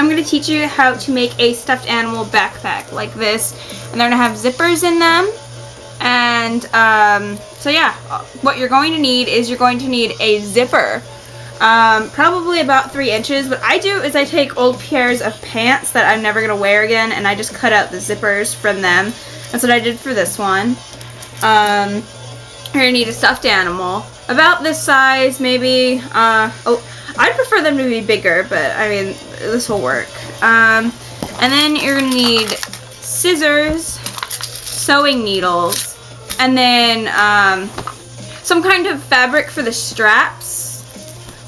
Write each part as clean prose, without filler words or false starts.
I'm going to teach you how to make a stuffed animal backpack like this. And they're going to have zippers in them. And so yeah, what you're going to need is you're going to need a zipper. Probably about 3 inches. What I do is I take old pairs of pants that I'm never going to wear again, and I just cut out the zippers from them. That's what I did for this one. You're going to need a stuffed animal. About this size, maybe. Oh, I'd prefer them to be bigger, but I mean, this will work. And then you're going to need scissors, sewing needles, and then some kind of fabric for the straps.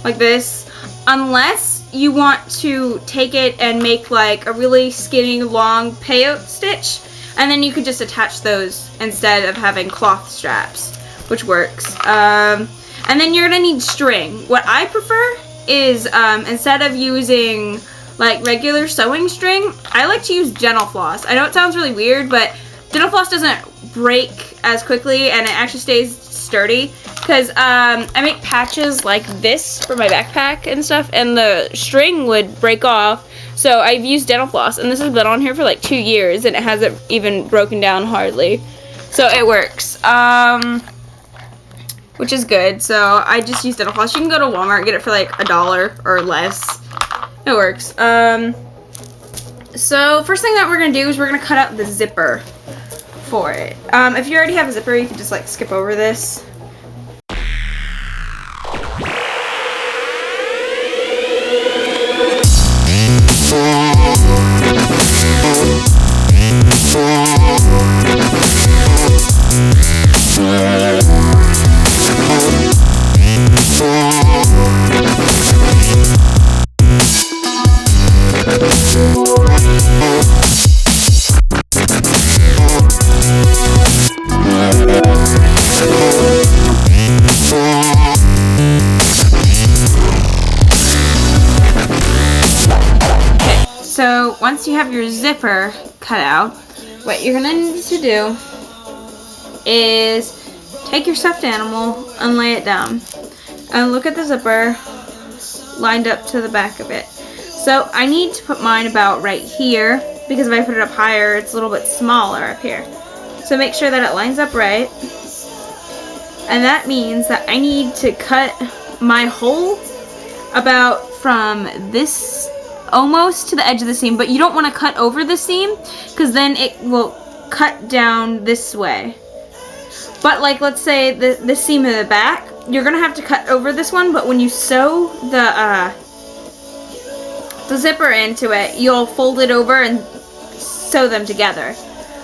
Like this, unless you want to take it and make like a really skinny long payout stitch, and then you could just attach those instead of having cloth straps, which works. And then you're gonna need string. What I prefer is instead of using like regular sewing string, I like to use dental floss. I know it sounds really weird, but dental floss doesn't break as quickly and it actually stays sturdy. Because I make patches like this for my backpack and stuff, and the string would break off. So I've used dental floss, and this has been on here for like 2 years, and it hasn't even broken down hardly. So it works, which is good. So I just use dental floss. You can go to Walmart and get it for like $1 or less. It works. So first thing that we're gonna do is we're gonna cut out the zipper for it. If you already have a zipper, you can just like skip over this. So once you have your zipper cut out, what you're gonna need to do is take your stuffed animal and lay it down. And look at the zipper lined up to the back of it. So I need to put mine about right here, because if I put it up higher, it's a little bit smaller up here. So make sure that it lines up right. And that means that I need to cut my hole about from this almost to the edge of the seam, but you don't want to cut over the seam because then it will cut down this way. But like, let's say the seam in the back, you're gonna have to cut over this one, but when you sew the zipper into it, you'll fold it over and sew them together.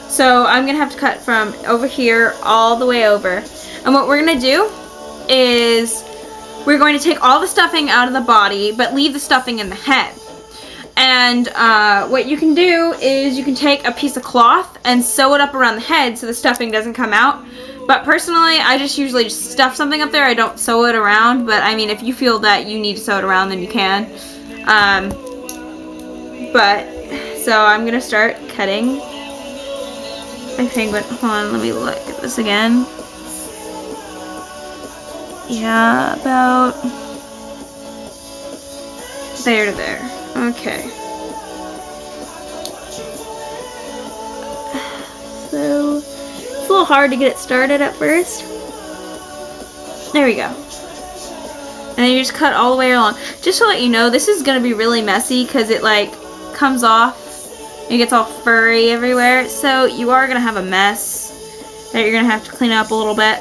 So I'm gonna have to cut from over here all the way over. And what we're gonna do is we're going to take all the stuffing out of the body, but leave the stuffing in the head. And what you can do is you can take a piece of cloth and sew it up around the head so the stuffing doesn't come out. But personally, I just usually just stuff something up there. I don't sew it around, but I mean, if you feel that you need to sew it around, then you can. So I'm gonna start cutting my penguin. Hold on, let me look at this again. Yeah, about there to there. Okay. So it's a little hard to get it started at first. There we go. And then you just cut all the way along. Just to let you know, this is gonna be really messy because it like comes off. It gets all furry everywhere. So you are gonna have a mess that you're gonna have to clean up a little bit.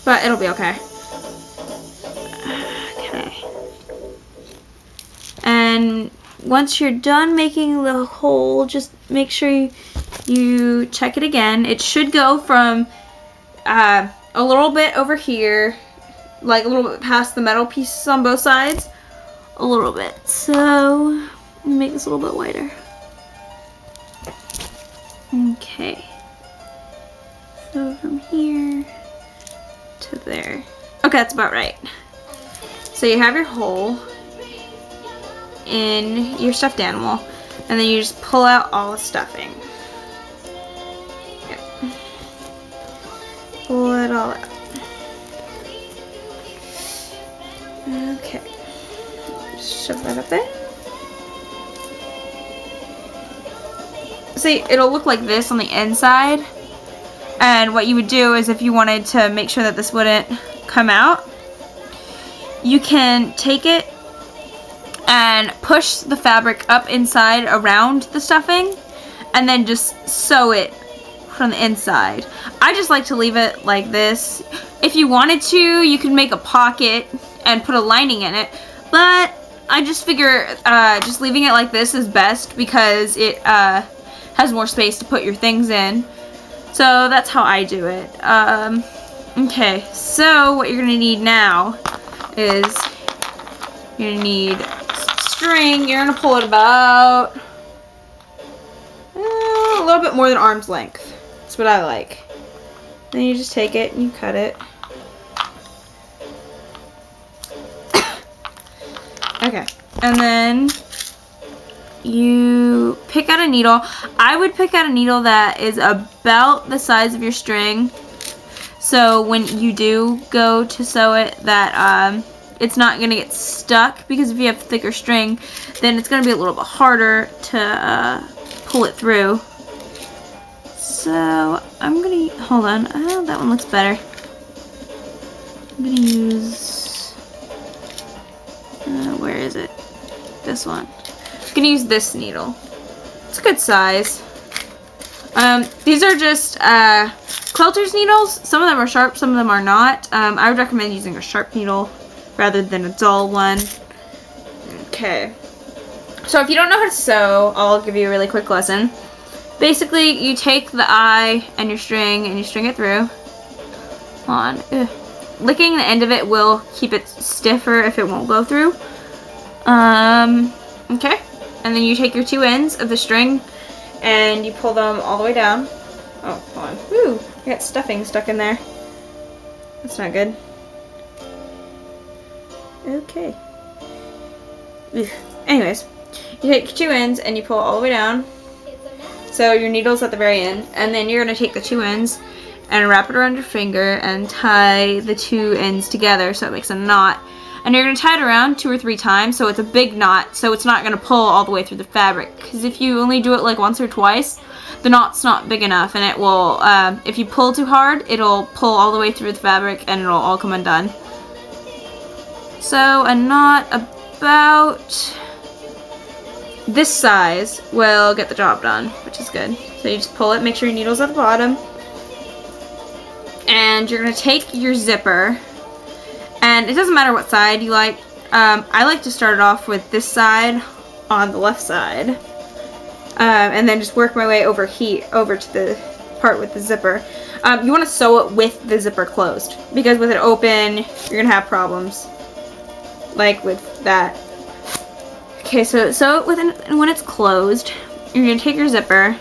But it'll be okay. Okay. And once you're done making the hole, just make sure you check it again. It should go from a little bit over here, like a little bit past the metal pieces on both sides, a little bit. So let me make this a little bit wider. Okay. So from here to there. Okay, that's about right. So you have your hole in your stuffed animal, and then you just pull out all the stuffing. Yep. Pull it all out. Okay. Just shove that up there. see, it'll look like this on the inside. And what you would do is, if you wanted to make sure that this wouldn't come out, you can take it and push the fabric up inside around the stuffing and then just sew it from the inside. I just like to leave it like this. If you wanted to, you could make a pocket and put a lining in it, but I just figure just leaving it like this is best because it has more space to put your things in. So that's how I do it. Okay, so what you're gonna need now is you're gonna need some string. You're gonna pull it about a little bit more than arm's length. That's what I like. Then you just take it and you cut it. Okay, and then you pick out a needle. I would pick out a needle that is about the size of your string, so when you do go to sew it, that it's not gonna get stuck, because if you have thicker string, then it's gonna be a little bit harder to pull it through. So I'm gonna, hold on, that one looks better. I'm gonna use, where is it? This one. I'm gonna use this needle. It's a good size. These are just quilter's needles. Some of them are sharp, some of them are not. I would recommend using a sharp needle rather than a dull one. Okay. So if you don't know how to sew, I'll give you a really quick lesson. Basically, you take the eye and you string it through. Hold on. Ugh. Licking the end of it will keep it stiffer if it won't go through. Okay. And then you take your two ends of the string and you pull them all the way down. Oh, hold on. Woo! I got stuffing stuck in there. That's not good. Okay. Ugh. Anyways, you take your two ends and you pull it all the way down. So your needle's at the very end. And then you're going to take the two ends and wrap it around your finger and tie the two ends together so it makes a knot. And you're going to tie it around 2 or 3 times so it's a big knot, so it's not going to pull all the way through the fabric. Because if you only do it like once or twice, the knot's not big enough, and it will, if you pull too hard, it'll pull all the way through the fabric and it'll all come undone. So a knot about this size will get the job done, which is good. So you just pull it, make sure your needle's at the bottom. And you're going to take your zipper, and it doesn't matter what side you like. I like to start it off with this side on the left side, and then just work my way over to the part with the zipper. You want to sew it with the zipper closed, because with it open, you're going to have problems, like with that. Okay, so sew it when it's closed. You're going to take your zipper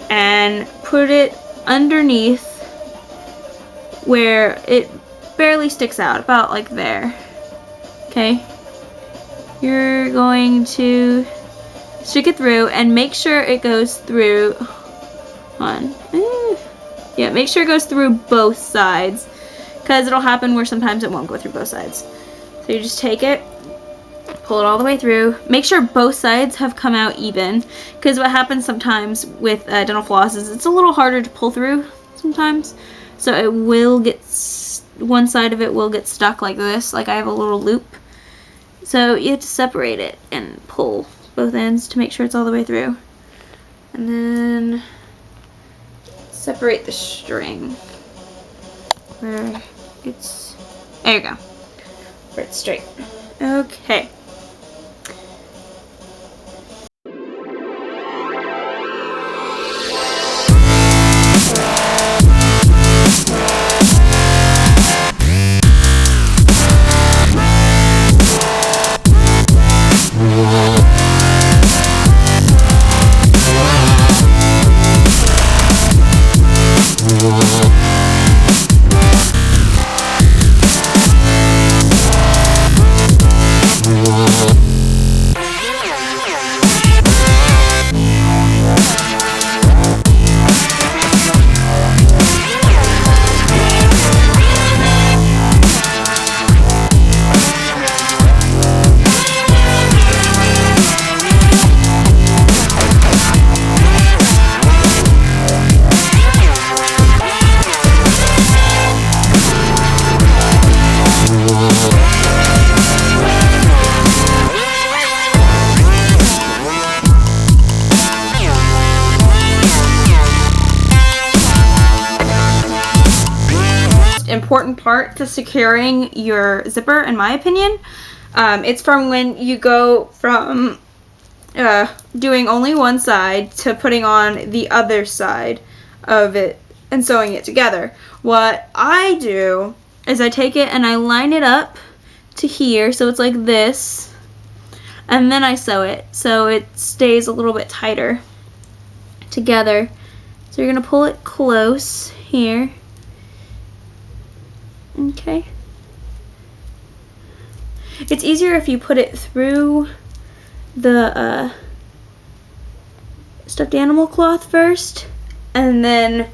and put it underneath where it barely sticks out, about like there. Okay, you're going to stick it through and make sure it goes through yeah, make sure it goes through both sides, because it'll happen where sometimes it won't go through both sides. So you just take it, pull it all the way through, make sure both sides have come out even, because what happens sometimes with dental floss is it's a little harder to pull through sometimes. So it will get, one side of it will get stuck like this, like I have a little loop. So you have to separate it and pull both ends to make sure it's all the way through. And then separate the string where it's, there you go, where it's straight. Okay. important part to securing your zipper, in my opinion. It's from when you go from doing only one side to putting on the other side of it and sewing it together. What I do is I take it and I line it up to here, so it's like this, and then I sew it so it stays a little bit tighter together. So you're gonna pull it close here. Okay. It's easier if you put it through the stuffed animal cloth first, and then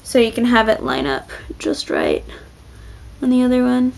so you can have it line up just right on the other one.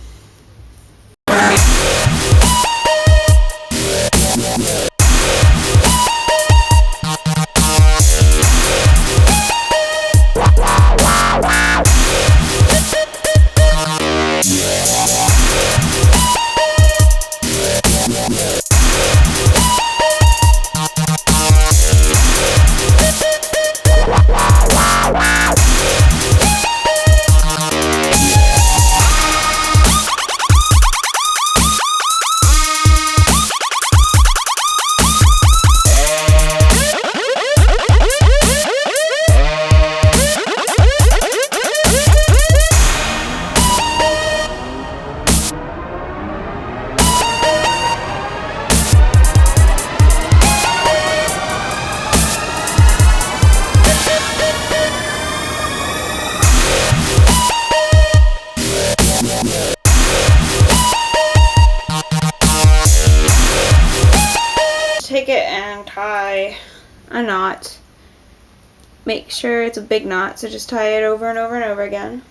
Take it and tie a knot. Make sure it's a big knot, so just tie it over and over and over again.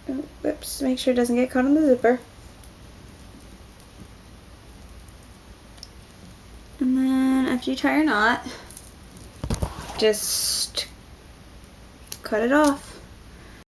Oh, whoops, make sure it doesn't get caught on the zipper. And then after you tie your knot, just cut it off.